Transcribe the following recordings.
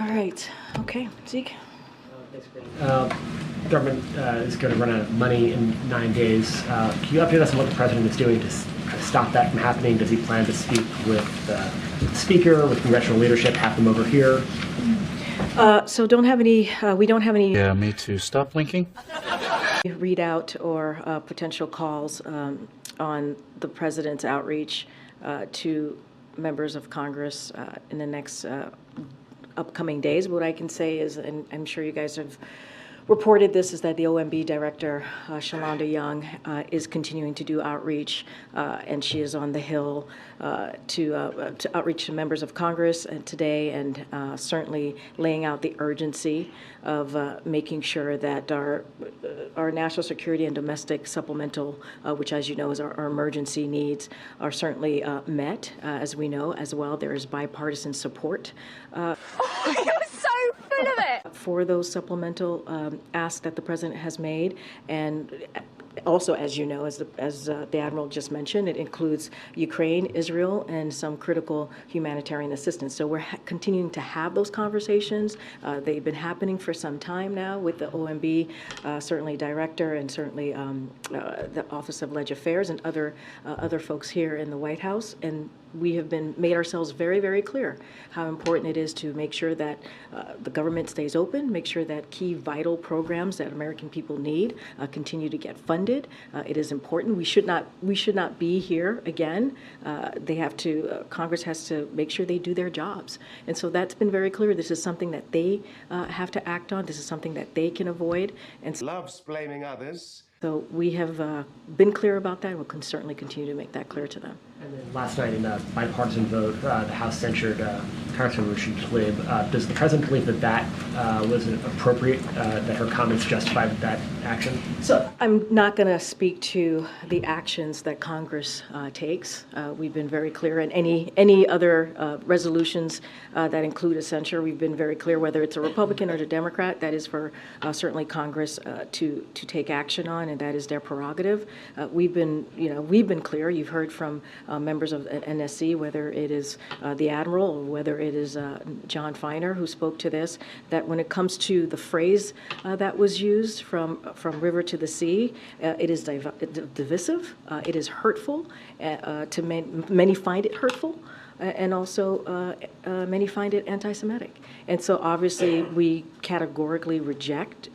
All right. Okay, Zeke. Government is going to run out of money in 9 days. Can you update us on what the president is doing to stop that from happening? Does he plan to speak with the speaker, with congressional leadership, have them over here? So don't have any. We don't have any. Yeah, me too. Stop blinking. Readout or potential calls on the president's outreach to members of Congress in the next upcoming days. What I can say is, and I'm sure you guys have reported this, is that the OMB director, Shalonda Young, is continuing to do outreach, and she is on the Hill to outreach to members of Congress today, and certainly laying out the urgency of making sure that our national security and domestic supplemental, which, as you know, is our emergency needs, are certainly met. As we know as well, there is bipartisan support. You're so full of it. For those supplemental asks that the president has made, and also, as you know, as the Admiral just mentioned, it includes Ukraine, Israel, and some critical humanitarian assistance. So we're continuing to have those conversations. They've been happening for some time now with the OMB, certainly director, and certainly the Office of Leg Affairs and other folks here in the White House. And we have made ourselves very, very clear how important it is to make sure that the government stays open, make sure that key vital programs that American people need continue to get funded. It is important. We should not be here again. They have to. Congress has to make sure they do their jobs, and so that's been very clear. This is something that they have to act on. This is something that they can avoid. And loves blaming others. So we have been clear about that. We'll certainly continue to make that clear to them. And then last night in a bipartisan vote, the House censured Congresswoman Rashid Tlaib. Does the president believe that was appropriate, that her comments justified that action? So I'm not going to speak to the actions that Congress takes. We've been very clear, and any other resolutions that include a censure, we've been very clear, whether it's a Republican or a Democrat, that is for certainly Congress to take action on, and that is their prerogative. We've been clear. You've heard from members of NSC, whether it is the Admiral or whether it is John Feiner who spoke to this, that when it comes to the phrase that was used from river to the sea, it is divisive, it is hurtful, to many find it hurtful, and also many find it anti-Semitic. And so obviously we categorically reject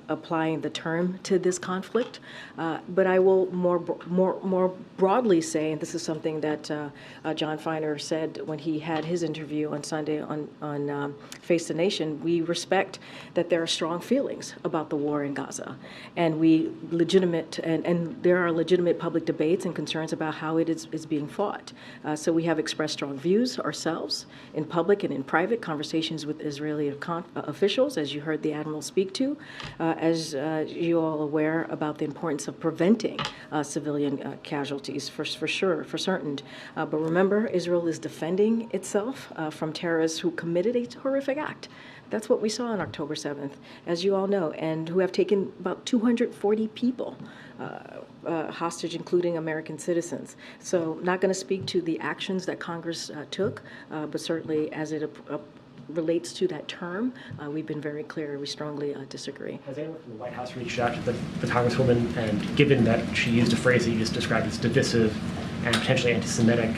applying the term to this conflict. But I will more broadly say, and this is something that John Feiner said when he had his interview on Sunday on Face the Nation, we respect that there are strong feelings about the war in Gaza. And and there are legitimate public debates and concerns about how it is being fought. So we have expressed strong views ourselves in public and in private conversations with Israeli officials, as you heard the Admiral speak to, as you all aware about the importance of preventing civilian casualties for sure, for certain. But remember, Israel is defending itself from terrorists who committed a horrific act. That's what we saw on October 7th, as you all know, and who have taken about 240 people hostage, including American citizens. So not going to speak to the actions that Congress took, but certainly as it relates to that term, we've been very clear. We strongly disagree. Has anyone from the White House reached out to the Congresswoman, and given that she used a phrase that you just described as divisive and potentially anti-Semitic,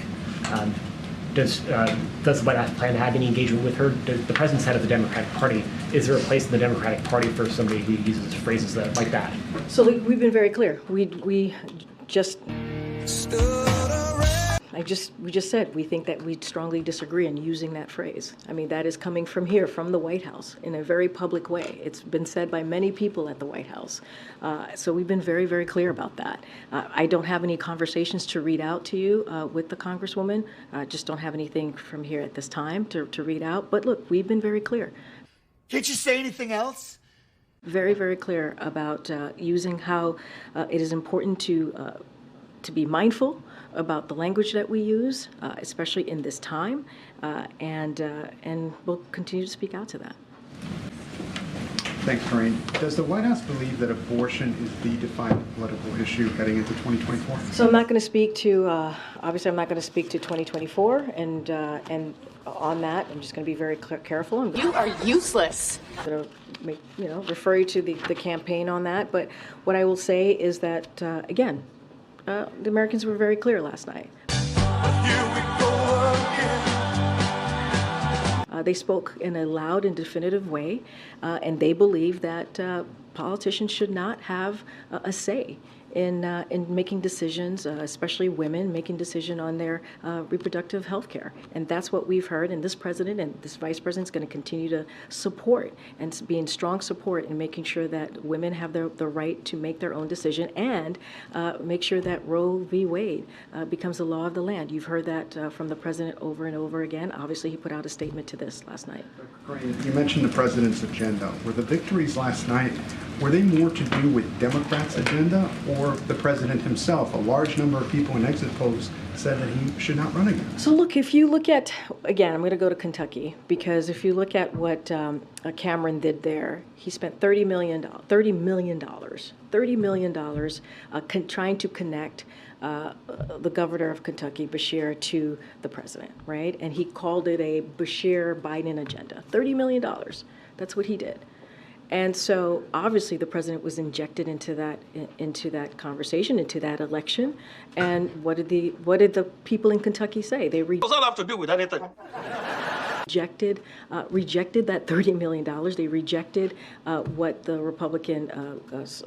does the White House plan to have any engagement with her? The president's head of the Democratic Party. Is there a place in the Democratic Party for somebody who uses phrases like that? So we've been very clear. We just said we think that we strongly disagree in using that phrase. I mean, that is coming from here, from the White House, in a very public way. It's been said by many people at the White House. So we've been very, very clear about that. I don't have any conversations to read out to you with the Congresswoman. Just don't have anything from here at this time to read out. But look, we've been very clear. Can't you say anything else? Very, very clear about using how it is important to be mindful about the language that we use, especially in this time, and we'll continue to speak out to that. Thanks, Karine. Does the White House believe that abortion is the defining political issue heading into 2024? So I'm not going to speak to, obviously I'm not going to speak to 2024, and on that, I'm just going to be very careful. I'm You are useless. going to refer you to the campaign on that. But what I will say is that, again, the Americans were very clear last night. They spoke in a loud and definitive way, and they believe that politicians should not have a say in making decisions, especially women making decision on their reproductive health care. And that's what we've heard, and this president and this vice president is going to continue to support and be in strong support in making sure that women have the right to make their own decision, and make sure that Roe v. Wade becomes the law of the land. You've heard that from the president over and over again. Obviously, he put out a statement to this last night. You mentioned the president's agenda. Were the victories last night, were they more to do with Democrats' agenda or the president himself? A large number of people in exit polls said that he should not run again. So look, if you look at, again, I'm going to go to Kentucky, because if you look at what Cameron did there, he spent $30 million trying to connect the governor of Kentucky, Bashir, to the president, right? And he called it a Bashir-Biden agenda. $30 million. That's what he did. And so obviously the president was injected into that conversation, into that election. And what did the people in Kentucky say? They What does that have to do with anything? rejected that $30 million. They rejected what the Republican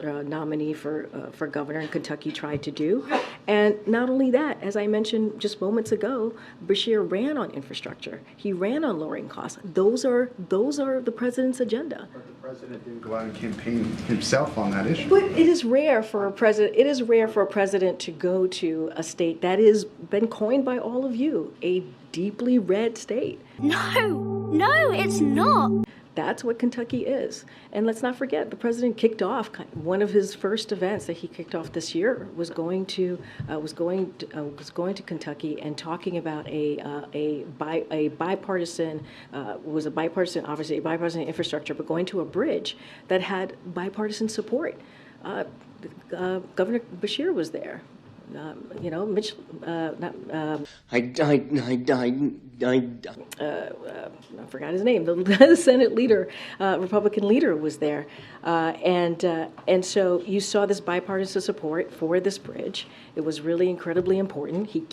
nominee for governor in Kentucky tried to do. And not only that, as I mentioned just moments ago, Bashir ran on infrastructure. He ran on lowering costs. Those are the president's agenda. But the president didn't go out and campaign himself on that issue. But it is rare for a president. It is rare for a president to go to a state that has been coined by all of you, a deeply red state. No, it's not. That's what Kentucky is. And let's not forget, the president kicked off one of his first events that he kicked off this year was going to Kentucky and talking about a bipartisan obviously a bipartisan infrastructure, but going to a bridge that had bipartisan support. Governor Bashir was there. Mitch, I forgot his name. The Senate leader, Republican leader, was there, and so you saw this bipartisan support for this bridge. It was really incredibly important. He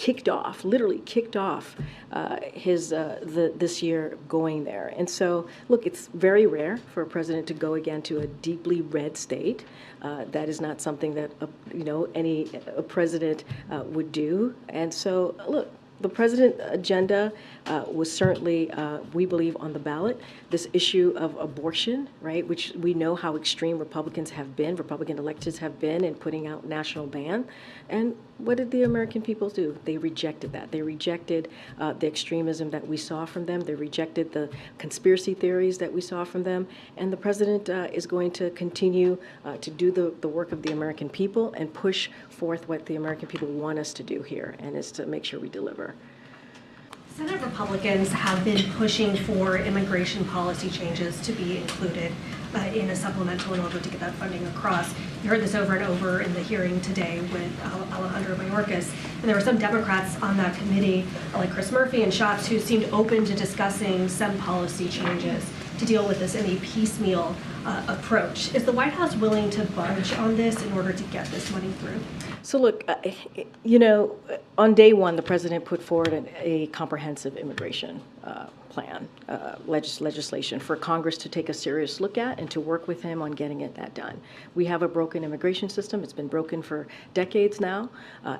literally kicked off this year going there. And so, look, it's very rare for a president to go again to a deeply red state. That is not something that any president would do. And so, look, the president's agenda was certainly, we believe, on the ballot. This issue of abortion, right, which we know how extreme Republican electeds have been in putting out national ban. And what did the American people do? They rejected that. They rejected the extremism that we saw from them. They rejected the conspiracy theories that we saw from them. And the president is going to continue to do the work of the American people and push forth what the American people want us to do here, and is to make sure we deliver. Senate Republicans have been pushing for immigration policy changes to be included in a supplemental in order to get that funding across. You heard this over and over in the hearing today with Alejandro Mayorkas, and there were some Democrats on that committee, like Chris Murphy and Schatz, who seemed open to discussing some policy changes to deal with this in a piecemeal approach. Is the White House willing to budge on this in order to get this money through? So look, on day one, the president put forward a comprehensive immigration plan, legislation for Congress to take a serious look at and to work with him on getting that done. We have a broken immigration system. It's been broken for decades now,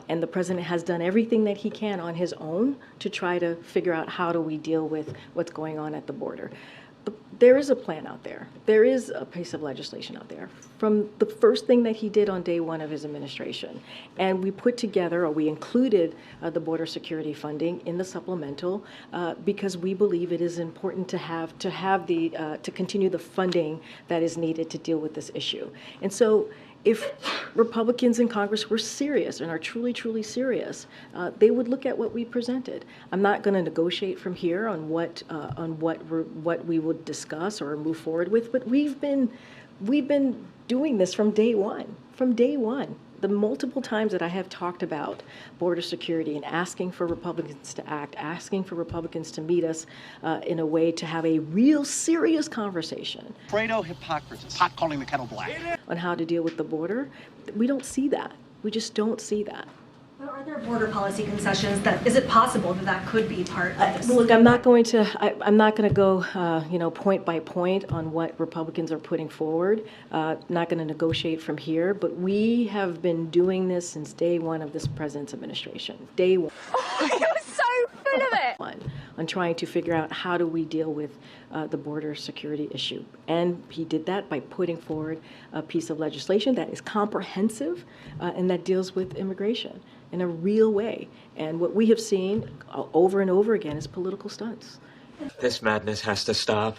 and the president has done everything that he can on his own to try to figure out how do we deal with what's going on at the border. There is a plan out there. There is a piece of legislation out there from the first thing that he did on day one of his administration. And we put together, or we included the border security funding in the supplemental because we believe it is important to continue the funding that is needed to deal with this issue. And so if Republicans in Congress were serious and are truly, truly serious, they would look at what we presented. I'm not going to negotiate from here on what we would discuss or move forward with, but we've been doing this from day one. From day one. The multiple times that I have talked about border security and asking for Republicans to act, asking for Republicans to meet us in a way to have a real serious conversation. Fredo hypocrisy. Pot calling the kettle black. On how to deal with the border, we don't see that. We just don't see that. But are there border policy concessions is it possible that could be part of this? Look, I'm not going to go, point by point on what Republicans are putting forward. Not going to negotiate from here, but we have been doing this since day one of this president's administration. Day one. Oh, you're so full of it. On trying to figure out how do we deal with the border security issue. And he did that by putting forward a piece of legislation that is comprehensive and that deals with immigration in a real way. And what we have seen over and over again is political stunts. This madness has to stop.